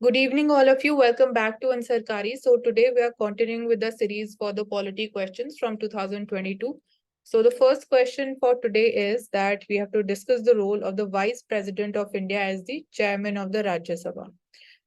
Good evening, all of you. Welcome back to Ansarkari. So today we are continuing with the series for the polity questions from 2022. So the first question for today is that we have to discuss the role of the Vice President of India as the Chairman of the Rajya Sabha.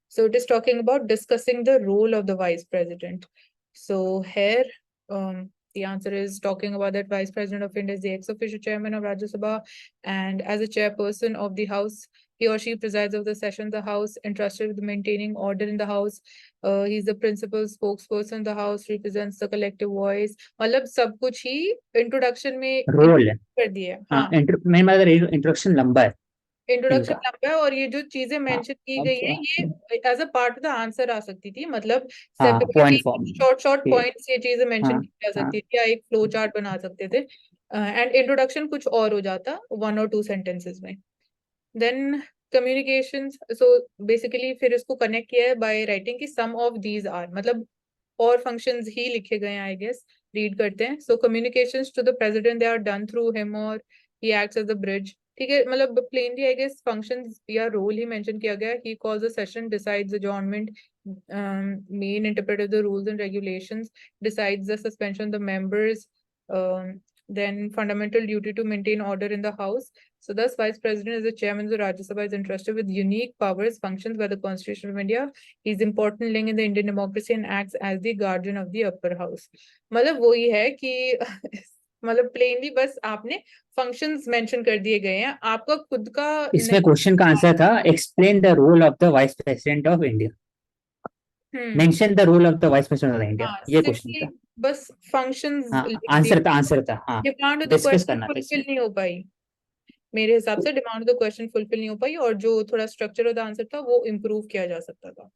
So it is talking about discussing the role of the Vice President. So here, the answer is talking about that Vice President of India is the ex-officio Chairman of Rajya Sabha, and as a chairperson of the House, he or she presides over the session of the House, entrusted with maintaining order in the House. He's the principal spokesperson of the House, represents the collective voice. मतलब सब कुछ ही introduction में role है। कर दिया है। हाँ, हाँ, मैं मतलब इंट्रोडक्शन लंबा है इंट्रोडक्शन इनका। लंबा है और ये जो चीजें हाँ, मेंशन की अब गई है ये as a part of the answer आ सकती थी, मतलब हाँ सेपरेटली पॉइंट फॉर्म में शॉर्ट शॉर्ट ठीक है। पॉइंट्स ये चीजें मेंशन हाँ की जा हाँ सकती थी या एक फ्लो चार्ट बना सकते थे एंड इंट्रोडक्शन कुछ और हो जाता 1 और 2 सेंटेंसेस में। देन कम्युनिकेशंस, सो बेसिकली फिर इसको कनेक्ट किया है बाय राइटिंग की सम ऑफ दीज आर, मतलब और फंक्शंस ही लिखे गए हैं आई गेस। रीड करते हैं। So communications to the president they are done through him और he acts as the bridge. ठीक है, मतलब प्लेनली आई गेस फंक्शंस या रोल ही मेंशन किया गया है। He calls a session, decides adjournment, main interpret the rules and regulations, decides the suspension of the members, then fundamental duty to maintain order in the House. So thus, Vice President as the Chairman of the Rajya Sabha is entrusted with unique powers functions by the Constitution of India. He is important link in the Indian democracy and acts as the guardian of the upper house. मतलब वही है कि मतलब plainly बस आपने functions mention कर दिए गए हैं, आपका खुद का इसमें क्वेश्चन का आंसर था explain the role of the vice president of India, hmm. Mention the role of the vice president of India, हाँ, ये क्वेश्चन सिंपली था। बस फंक्शंस हाँ लिख दिए। आंसर था हाँ। Demand of the discuss question करना था फुलफिल इसमें। नहीं हो पाई, मेरे हिसाब से demand of the question fulfil नहीं हो पाई और जो थोड़ा स्ट्रक्चर ऑफ द आंसर था वो इम्प्रूव किया जा सकता था।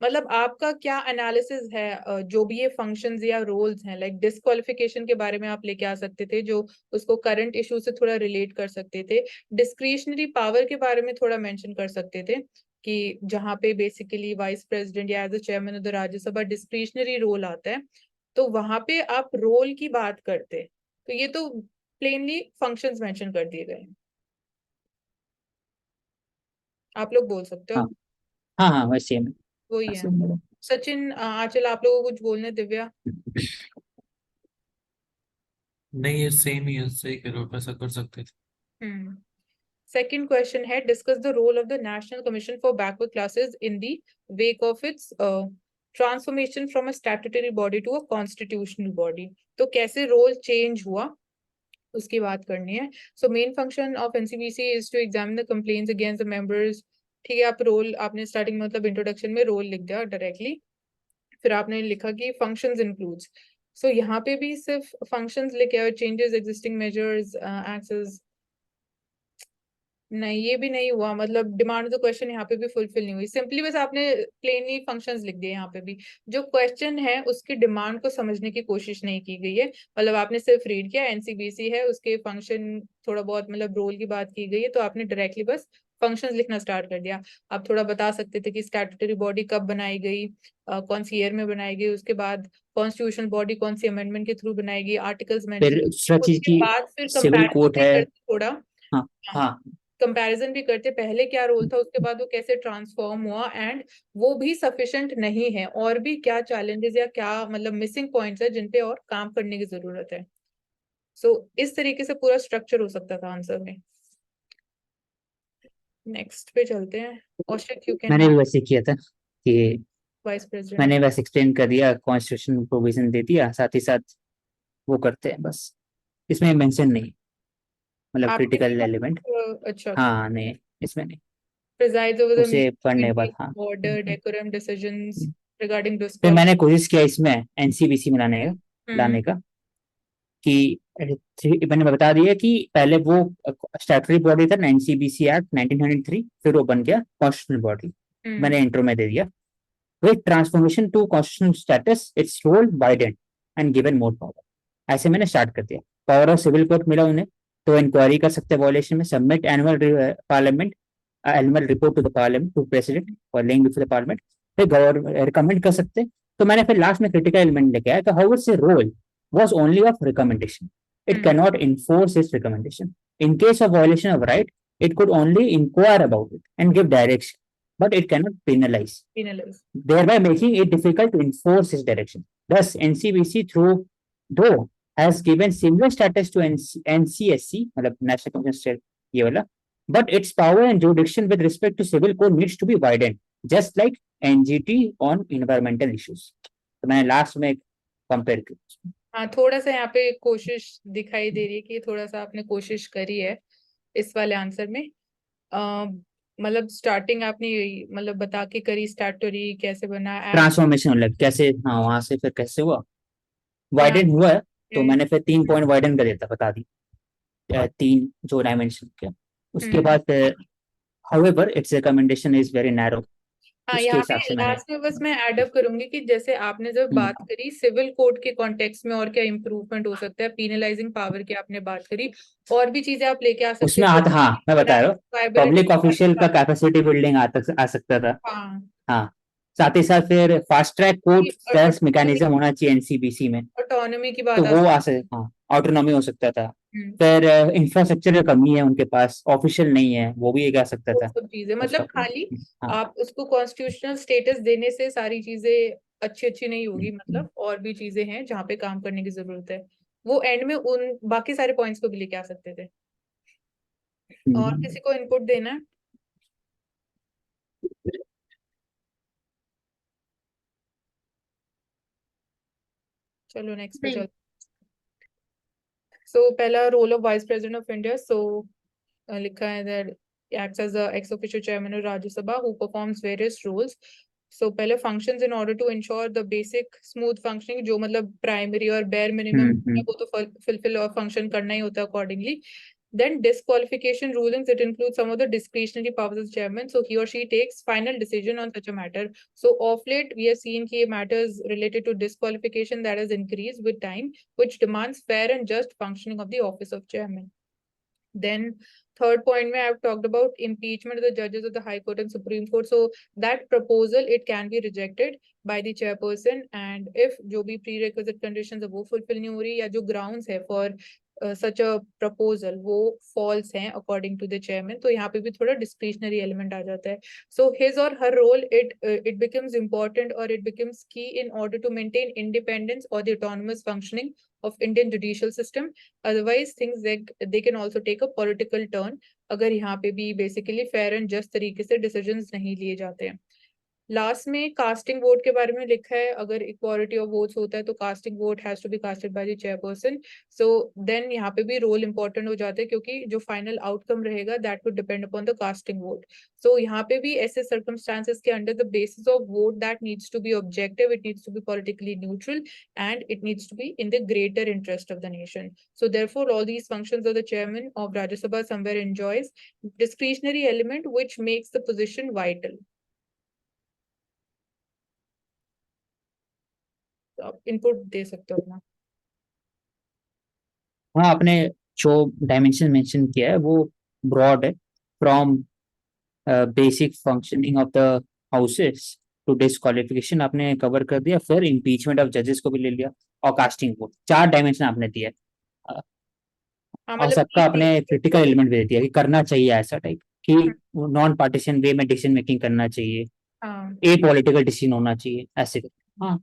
मतलब आपका क्या एनालिसिस है, जो भी ये फंक्शंस या रोल्स हैं, लाइक डिस्क्वालिफिकेशन के बारे में आप लेके आ सकते थे जो उसको करंट इशू से थोड़ा रिलेट कर सकते थे। डिस्क्रिशनरी पावर के बारे में थोड़ा मेंशन कर सकते थे कि जहाँ पे बेसिकली वाइस प्रेसिडेंट या as a chairman of the Rajya Sabha discretionary role आता है, तो वहां पे आप रोल की बात करते। तो ये तो प्लेनली फंक्शंस मेंशन कर दिए गए हैं, आप लोग बोल सकते हाँ हो। हाँ हाँ वैसे में वही है। वैसे में। सचिन, आंचल, आप लोगों को कुछ बोलने? दिव्या? नहीं, ये सेम ही है, सही कह रहे हो, ऐसा कर सकते थे। Second question है discuss the role of the National Commission for Backward Classes in the wake of its transformation from a statutory body to a constitutional body. तो कैसे रोल चेंज हुआ उसकी बात करनी है। So main function of NCBC is to examine the complaints against the members. ठीक है, आप रोल आपने स्टार्टिंग मतलब इंट्रोडक्शन में रोल लिख दिया डायरेक्टली, फिर आपने लिखा कि फंक्शंस इंक्लूड्स। सो यहाँ पे भी सिर्फ फंक्शंस लिखे और चेंजेस एग्जिस्टिंग मेजर्स एक्सेस, नहीं ये भी नहीं हुआ। मतलब डिमांड ऑफ द क्वेश्चन यहाँ पे भी फुलफिल नहीं हुई, सिंपली बस आपने प्लेनली फंक्शंस लिख दिए। यहाँ पे भी जो क्वेश्चन है उसकी डिमांड को समझने की कोशिश नहीं की गई है। मतलब आपने सिर्फ रीड किया एनसीबीसी है, उसके फंक्शन थोड़ा बहुत मतलब रोल की बात की गई है, तो आपने डायरेक्टली बस फंक्शंस लिखना स्टार्ट कर दिया। आप थोड़ा बता सकते थे कि स्टैट्यूटरी बॉडी कब बनाई गई, कौन सी ईयर में बनाई गई, उसके बाद कॉन्स्टिट्यूशनल बॉडी कौन सी अमेंडमेंट के थ्रू बनाई गई, आर्टिकल्स फिर मेंशन, दूसरा चीज उसके की बाद फिर सिविल कोड कंपैरिजन भी है। करते थोड़ा। हाँ हाँ कंपैरिजन भी करते पहले क्या रोल था, उसके बाद वो कैसे ट्रांसफॉर्म हुआ, एंड वो भी सफिशिएंट नहीं है, और भी क्या चैलेंजेस या क्या मतलब मिसिंग पॉइंट्स है जिन पे और काम करने की जरूरत है। सो इस तरीके से पूरा स्ट्रक्चर हो सकता था आंसर में। नेक्स्ट पे चलते हैं। औषिक, यू कैन मैंने भी हैव वैसे किया था कि वाइस प्रेसिडेंट ऑफ। मैंने बस एक्सप्लेन कर दिया, कॉन्स्टिट्यूशन प्रोविजन दे दिया, साथ ही साथ वो करते हैं बस। इसमें मेंशन नहीं, मतलब आपने क्रिटिकल एलिमेंट। अच्छा, हाँ नहीं, इसमें नहीं। प्रिजाइड्स ओवर द उसे पढ़ने के बाद मीटिंग, हाँ। ऑर्डर, डेकोरम, डिसीजंस रिगार्डिंग फिर डिस्क्वालिफिकेशन। मैंने कोशिश किया इसमें एनसीबीसी में लाने का कि मैंने बता दिया कि पहले वो स्टैट्यूटरी बॉडी था एनसीबीसी एक्ट 1903, फिर वो बन गया कॉन्स्टिट्यूशनल बॉडी। मैंने इंट्रो में दे दिया with transformation to constitutional status its role widened and given more power. ऐसे मैंने स्टार्ट कर दिया। पावर ऑफ सिविल कोर्ट मिला उन्हें, तो इंक्वायरी कर सकते हैं वायलेशन में, submit annual report to the parliament to president और लेइंग बिफोर द पार्लियामेंट, फिर गवर्नमेंट रिकमेंड कर सकते हैं। तो मैंने फिर लास्ट में क्रिटिकल एलिमेंट लेके आया कि how its role was only of recommendation. It cannot enforce its recommendation. In case of violation of right, it could only inquire about it and give direction. but it cannot penalize, penalize. thereby making it difficult to enforce its direction. Thus, NCBC though has given similar status to NCSC, मतलब National Commission State, ये वाला, but its power and jurisdiction with respect to civil code needs to be widened, just like NGT on environmental issues. तो मैंने last में compare किया. हाँ, थोड़ा सा यहाँ पे कोशिश दिखाई दे रही है कि थोड़ा सा आपने कोशिश करी है इस वाले आंसर में. मतलब स्टार्टिंग आपने मतलब बता के करी, स्टैट्यूटरी कैसे बना, ट्रांसफॉर्मेशन मतलब कैसे, हाँ वहां से फिर कैसे हुआ, वाइडन हुआ है, तो मैंने फिर 3 पॉइंट वाइडन कर देता, बता दी 3 जो डायमेंशन के. उसके बाद however its recommendation is very narrow. हाँ, उसके यहाँ हिसाब पे से मैंने लास्ट में बस मैं ऐड अप करूंगी कि जैसे आपने जब बात करी सिविल कोड के कॉन्टेक्स्ट में और क्या इम्प्रूवमेंट हो सकता है, पीनलाइजिंग पावर की आपने बात करी, और भी चीजें आप लेके आ सकते उसमें आता, हाँ मैं बता रहा हूँ, पब्लिक ऑफिशियल का हाँ कैपेसिटी बिल्डिंग आ सकता था. हाँ, हाँ, साथ ही साथ फिर फास्ट ट्रैक कोर्ट स्टेल्स मैकेनिज्म होना चाहिए एनसीबीसी में, ऑटोनॉमी की तो बात वो आ सकता, हाँ ऑटोनॉमी हो सकता था. हम्म, फिर इंफ्रास्ट्रक्चर की कमी है उनके पास, ऑफिशियल नहीं है, वो भी एक आ सकता वो था. सब चीजें मतलब खाली हाँ. आप उसको कॉन्स्टिट्यूशनल स्टेटस देने से सारी चीजें अच्छी नहीं होगी, मतलब और भी चीजें हैं जहाँ पे काम करने की जरूरत है. वो एंड में उन बाकी सारे पॉइंट्स को भी लेके आ सकते थे. और किसी को इनपुट देना है? चलो नेक्स्ट पे चलो. सो पहला role of vice president of India. So लिखा है that acts as the ex officio chairman of Rajya Sabha who performs various roles. So पहले functions in order to ensure the basic smooth functioning, जो मतलब primary और bare minimum वो तो fulfill और function करना ही होता है accordingly. Then disqualification rulings, it includes some of the discretionary powers of the chairman, so he or she takes final decision on such a matter. So of late we have seen कि matters related to disqualification that has increased with time, which demands fair and just functioning of the office of chairman. Then third point where I've talked about impeachment of the judges of the High Court and Supreme Court. So that proposal, it can be rejected by the chairperson, and if जो भी prerequisite conditions है वो fulfill नहीं हो रही, या जो grounds है for such a proposal वो false हैं according to the chairman, तो यहाँ पे भी थोड़ा discretionary element आ जाता है. So his or her role, it becomes important, or it becomes key in order to maintain independence or the autonomous functioning of Indian judicial system. Otherwise things they can also take a political turn अगर यहाँ पे भी basically fair and just तरीके से decisions नहीं लिए जाते हैं. लास्ट में कास्टिंग वोट के बारे में लिखा है, अगर इक्वालिटी ऑफ वोट्स होता है तो casting vote has to be casted by the chairperson. So then यहाँ पे भी रोल इंपॉर्टेंट हो जाता है, क्योंकि जो फाइनल आउटकम रहेगा that would depend upon the casting vote. So यहाँ पे भी ऐसे सर्कमस्टांसेस के under the basis of vote that needs to be objective, it needs to be politically neutral, and it needs to be in the greater interest of the nation. So therefore all these functions of the chairman of Rajya Sabha somewhere enjoys discretionary element which makes the position vital. आप input दे सकते हो अपना. हाँ, आपने जो dimension mention किया है वो ब्रॉड है, from basic functioning of the houses to disqualification आपने कवर कर दिया, फिर इम्पीचमेंट ऑफ जजेस को भी ले लिया, और कास्टिंग वोट, 4 डायमेंशन आपने दिया है. और सबका आपने क्रिटिकल एलिमेंट भी दे दिया कि करना चाहिए ऐसा टाइप कि नॉन पार्टीशन वे में डिसीजन मेकिंग करना चाहिए, ए पॉलिटिकल डिसीजन होना चाहिए ऐसे. हाँ,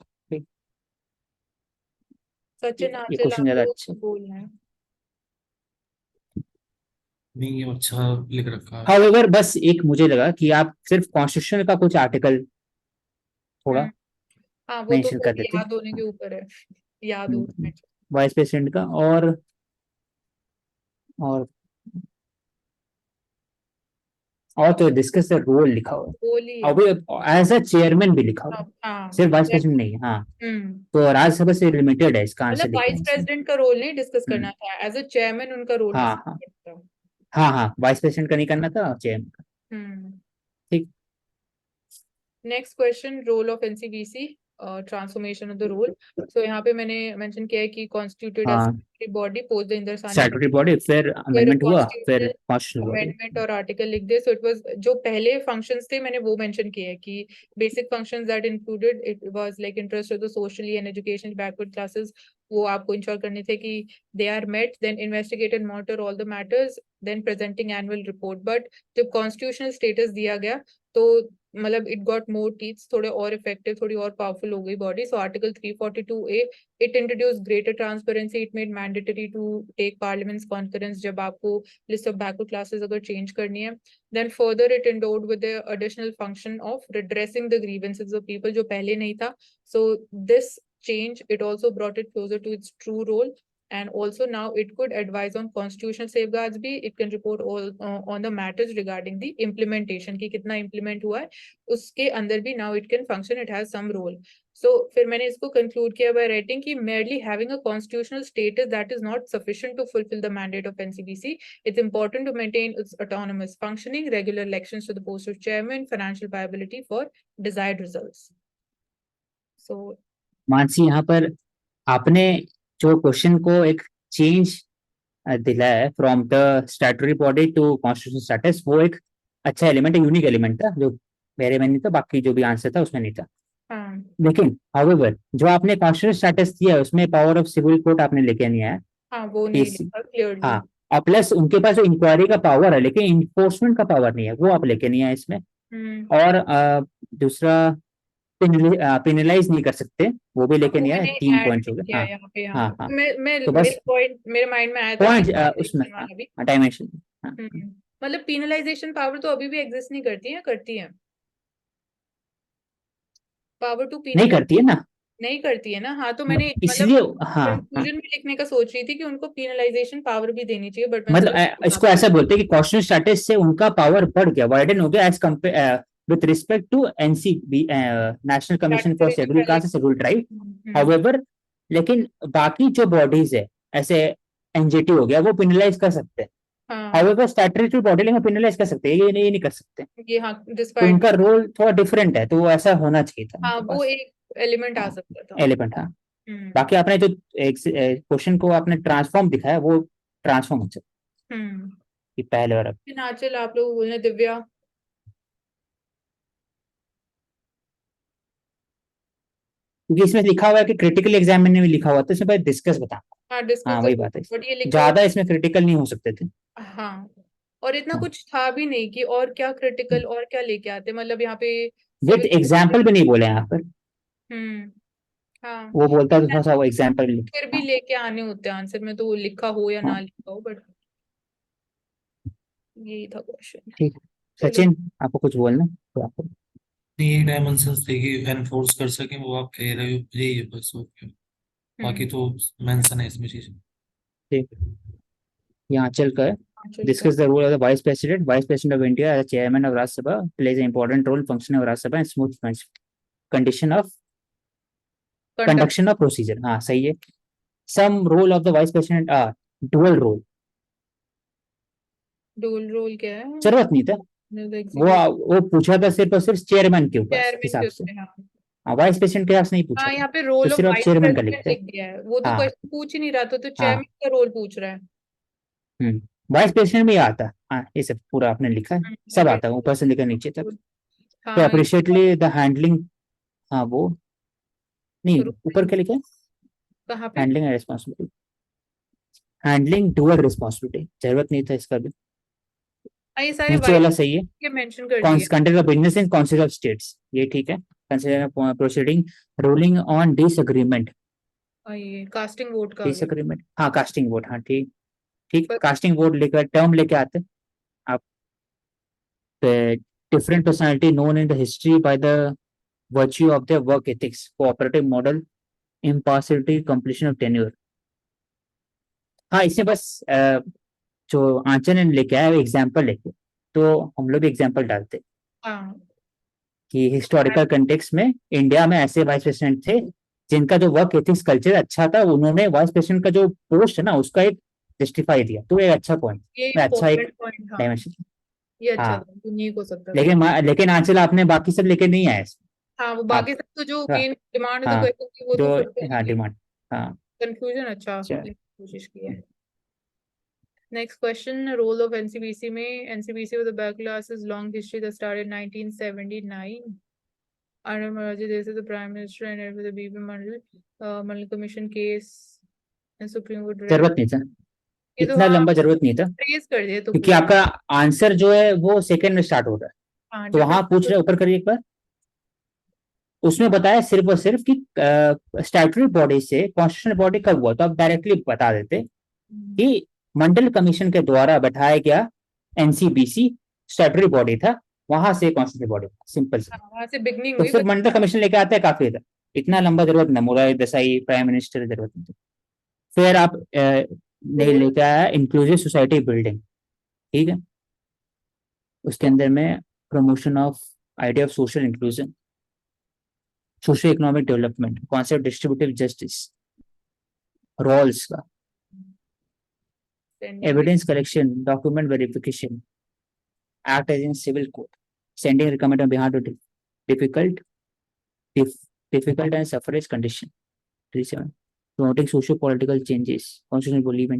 सचिन ये आचल क्वेश्चन ज्यादा आपको अच्छा बोलना है. नहीं, ये अच्छा लिख रखा है. हाउएवर बस एक मुझे लगा कि आप सिर्फ कॉन्स्टिट्यूशन का कुछ आर्टिकल थोड़ा हाँ, वो तो मेंशन कर देते. याद होने के ऊपर है, याद हो. वाइस प्रेसिडेंट का और तो डिस्कस द रोल लिखा हुआ है, अभी एज अ चेयरमैन भी लिखा हुआ है, सिर्फ वाइस प्रेसिडेंट नहीं है. हाँ, तो राज्यसभा से रिलेटेड है, इसका आंसर मतलब वाइस प्रेसिडेंट का रोल नहीं डिस्कस करना था, एज अ चेयरमैन उनका रोल. हाँ, वाइस प्रेसिडेंट का नहीं करना था, चेयरमैन का. ठीक. Next question, role of NCBC, transformation of the role. सो यहाँ पे मैंने मेंशन किया है कि constituted as body post the इंदरसानी statutory body, फिर अमेंडमेंट हुआ, फिर कॉन्स्टिट्यूशनल बॉडी. अमेंडमेंट और आर्टिकल लिख दे. सो इट वाज जो पहले फंक्शंस थे मैंने वो मेंशन किए हैं कि basic functions that included, it was like interest of the socially and education backward classes, वो आपको इंश्योर करने थे कि they are met. Then investigate and monitor all the matters, then presenting annual report. But जब constitutional status दिया गया तो मतलब it got more teeth, थोड़े और effective, थोड़ी और powerful हो गई body. So Article 342A, it introduced greater transparency. It made mandatory to take Parliament's concurrence जब आपको list of backward classes अगर change करनी है. Then further it endowed with the additional function of redressing the grievances of people जो पहले नहीं था. So this change, it also brought it closer to its true role. And also now it could advise on constitutional safeguards भी. It can report all on the matters regarding the implementation कि कितना implement हुआ है उसके अंदर भी. Now it can function, it has some role. So फिर मैंने इसको conclude किया by writing कि merely having a constitutional status that is not sufficient to fulfill the mandate of NCBC. It's important to maintain its autonomous functioning, regular elections to the post of chairman, financial viability for desired results. So Mansi, यहाँ पर आपने जो question को एक change दिला है from the statutory body to constitutional status, वो एक अच्छा एलिमेंट है, यूनिक एलिमेंट था जो मेरे में नहीं था, बाकी जो भी आंसर था उसमें नहीं था. हाँ लेकिन हाउएवर जो आपने कॉन्स्टिट्यूशनल स्टेटस दिया है उसमें पावर ऑफ सिविल कोर्ट आपने लेके नहीं आया. हाँ वो नहीं इस- लिखा clearly. हाँ, और प्लस उनके पास जो इंक्वायरी का पावर है लेकिन इन्फोर्समेंट का पावर नहीं है, वो आप लेके नहीं आए इसमें. और दूसरा पेनलाइज नहीं कर सकते, वो भी लेके वो नहीं आए. मैंने 3 add पॉइंट्स हो भी गए. किया हाँ यहाँ पे. हाँ हाँ हाँ, मैं तो बस मेरे पॉइंट मेरे माइंड में आया था पॉइंट उसमें penalization वाला भी. डायमेंशन. हाँ, मतलब penalization पावर तो अभी भी एग्जिस्ट नहीं करती है, करती है पावर टू नहीं penalize करती है ना, नहीं करती है ना. हाँ तो मैंने मतलब इसलिए. हाँ हाँ, कंक्लूजन में लिखने का सोच रही थी कि उनको penalization पावर भी देनी चाहिए, बट मतलब इसको ऐसा बोलते हैं कि कॉन्स्टिट्यूशनल स्टेटस से उनका पावर बढ़ गया, वाइडन हो गया as compare with respect to NCB, National Commission for Scheduled Caste and Scheduled Tribe. However लेकिन बाकी जो बॉडीज है, ऐसे एनजीटी हो गया, वो पेनलाइज कर सकते हैं. हाँ हाउएवर स्टैट्यूटरी बॉडी लेकिन पेनलाइज कर सकते हैं, ये नहीं कर सकते. ये हाँ तो डिस्पाइट उनका रोल थोड़ा डिफरेंट है, तो वो ऐसा होना चाहिए था हाँ उनके वो पास. एक एलिमेंट आ सकता था. एलिमेंट. हाँ, हम्म बाकी आपने जो क्वेश्चन को आपने ट्रांसफॉर्म दिखाया, वो ट्रांसफॉर्म हो सकता हम्म है कि पहले और अब. नाचल आप लोग बोलने दिव्या. क्योंकि इसमें लिखा हुआ है कि क्रिटिकल एग्जाम में भी लिखा हुआ था, इसमें भाई डिस्कस बता. हाँ हाँ डिस्कस वही बात है, बट ये लिखा ज्यादा इसमें क्रिटिकल नहीं हो सकते थे. हाँ और इतना हाँ, कुछ था भी नहीं कि और क्या क्रिटिकल और क्या लेके आते. मतलब यहाँ पे विद civil- एग्जाम्पल भी नहीं बोले यहाँ पर. हम्म हाँ वो बोलता है तो थोड़ा सा वो एग्जाम्पल लिख. फिर भी लेके आने होते हैं आंसर में, तो वो लिखा हो या ना हाँ, लिखा हो, बट यही था क्वेश्चन. ठीक है. सचिन, आपको कुछ बोलना है तो आपको. ये डायमेंशंस देखिए एनफोर्स कर सके वो आप कह रहे हो, यही है बस. ओके, बाकी तो मेंशन है इसमें चीज. ठीक, यहाँ चल कर discuss the role of the vice president. Vice president of India as chairman of Rajya Sabha plays an important role function of Rajya Sabha and smooth condition of conduction of procedure. हाँ सही है. Some role of the vice president are dual role. डोल role क्या है? जरूरत नहीं था, वो पूछा था सिर्फ और सिर्फ चेयरमैन के ऊपर हिसाब से. वाइस प्रेसिडेंट के हिसाब से नहीं पूछा हाँ था. यहाँ पे रोल तो ऑफ सिर्फ आप वाइस चेयरमैन का प्रेसिडेंट लिखते लिख हैं. दिया है. वो तो हाँ. क्वेश्चन पूछ ही नहीं रहा था, तो चेयरमैन का रोल पूछ रहा है. वाइस प्रेसिडेंट में आता है. हाँ, ये सब पूरा आपने लिखा है, सब आता है ऊपर से लेकर नीचे तक. तो हाँ अप्रिशिएटली द हैंडलिंग. हाँ वो नहीं, ऊपर क्या लिखा है? कहाँ पे? Handling and responsibility, handling dual responsibility. जरूरत नहीं था इसका भी. ये सारे नीचे वाला सही है. के मेंशन कर दिए. Conduct of business in council of states, ये ठीक है. Consider proceeding ruling on disagreement. ये कास्टिंग वोट का डिसएग्रीमेंट, हाँ कास्टिंग वोट. हाँ ठीक ठीक, पर- कास्टिंग वोट लेकर टर्म लेके आते हैं आप. Different personality known in the history by the virtue of their work ethics, cooperative model, impartiality, completion of tenure. हाँ, इसमें बस जो आंचल ने लेके आया एग्जाम्पल लेके, तो हम लोग भी एग्जाम्पल डालते हैं हाँ कि हिस्टोरिकल कंटेक्स्ट में इंडिया में ऐसे वाइस प्रेसिडेंट थे जिनका जो वर्क एथिक्स कल्चर अच्छा था, उन्होंने वाइस प्रेसिडेंट का जो पोस्ट है ना उसका एक जस्टिफाई दिया. तो एक अच्छा पॉइंट, ये अच्छा एक important point था. डायमेंशन. ये अच्छा हाँ. था, यूनिक हो सकता था. लेकिन आंचल आपने बाकी सब लेके नहीं आया इसमें. हाँ वो बाकी सब तो जो हाँ, मेन डिमांड हाँ, क्वेश्चन थी वो जो तो fulfill हाँ की. डिमांड. हाँ कंफ्यूजन अच्छा अच्छा. करने की कोशिश की है. Next question, role of NCBC में. NCBC with the back classes long history that started 1979 under Maraji Desai, the Prime Minister, and with the BP Mandal Commission case and Supreme Court. जरूरत नहीं था, ये तो इतना हाँ लंबा जरूरत नहीं था, ट्रेस कर दिया तो क्योंकि आपका आंसर जो है वो सेकंड में स्टार्ट हो रहा है. हाँ तो वहां पूछ रहे ऊपर करिए एक बार, उसमें बताया सिर्फ और सिर्फ कि स्टैट्यूटरी बॉडी से कॉन्स्टिट्यूशनल बॉडी कब हुआ, तो आप डायरेक्टली बता देते कि मंडल कमीशन के द्वारा बैठाया गया एनसीबीसी स्टैट्यूटरी बॉडी था, वहां से कॉन्स्टिट्यूशनल बॉडी, सिंपल से। वहां से बिगनिंग तो हुई सिर्फ मंडल कमीशन लेके आते हैं, काफी था, इतना लंबा जरूरत नहीं, मुरारी देसाई प्राइम मिनिस्टर जरूरत नहीं। फिर आप नहीं लेके आया इंक्लूसिव सोसाइटी बिल्डिंग, ठीक है, उसके अंदर में promotion of idea of social inclusion, social economic development, concept distributive justice, roles का, evidence collection, document verification, act as in civil court, sending recommend on behalf of difficult and suffrage condition. 37 promoting socio political changes, constitutional belief.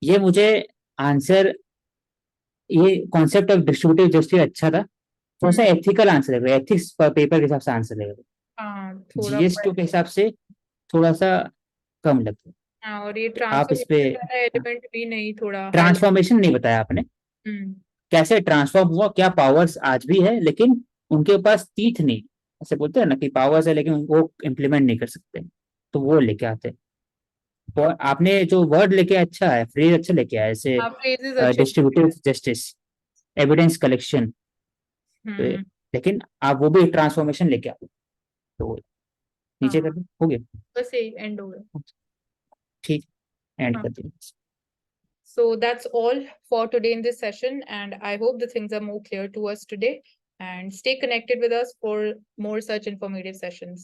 ये मुझे answer, ये concept of distributive justice अच्छा था, थोड़ा सा ethical answer लग रहा है, एथिक्स पेपर के हिसाब से आंसर लग रहा हाँ है, थोड़ा जीएस2 के हिसाब से थोड़ा सा कम लगता है। हाँ, और ये आप इस पे ट्रांसफॉर्मेशन एलिमेंट भी नहीं थोड़ा ट्रांसफॉर्मेशन नहीं बताया आपने, कैसे ट्रांसफॉर्म हुआ, क्या पावर्स आज भी है लेकिन उनके पास तीथ नहीं, ऐसे बोलते हैं ना कि पावर्स है लेकिन वो इम्प्लीमेंट नहीं कर सकते, तो वो लेके आते हैं। और आपने जो वर्ड लेके अच्छा है, फ्रेज अच्छा लेके आया, ऐसे phrases अच्छे डिस्ट्रीब्यूटिव जस्टिस, एविडेंस कलेक्शन, लेकिन आप वो भी ट्रांसफॉर्मेशन लेके आते, तो नीचे कर दो, हो गया, बस यही एंड हो गया। ठीक, एंड हाँ। कर दिया। So that's all for today in this session, and I hope the things are more clear to us today. And stay connected with us for more such informative sessions.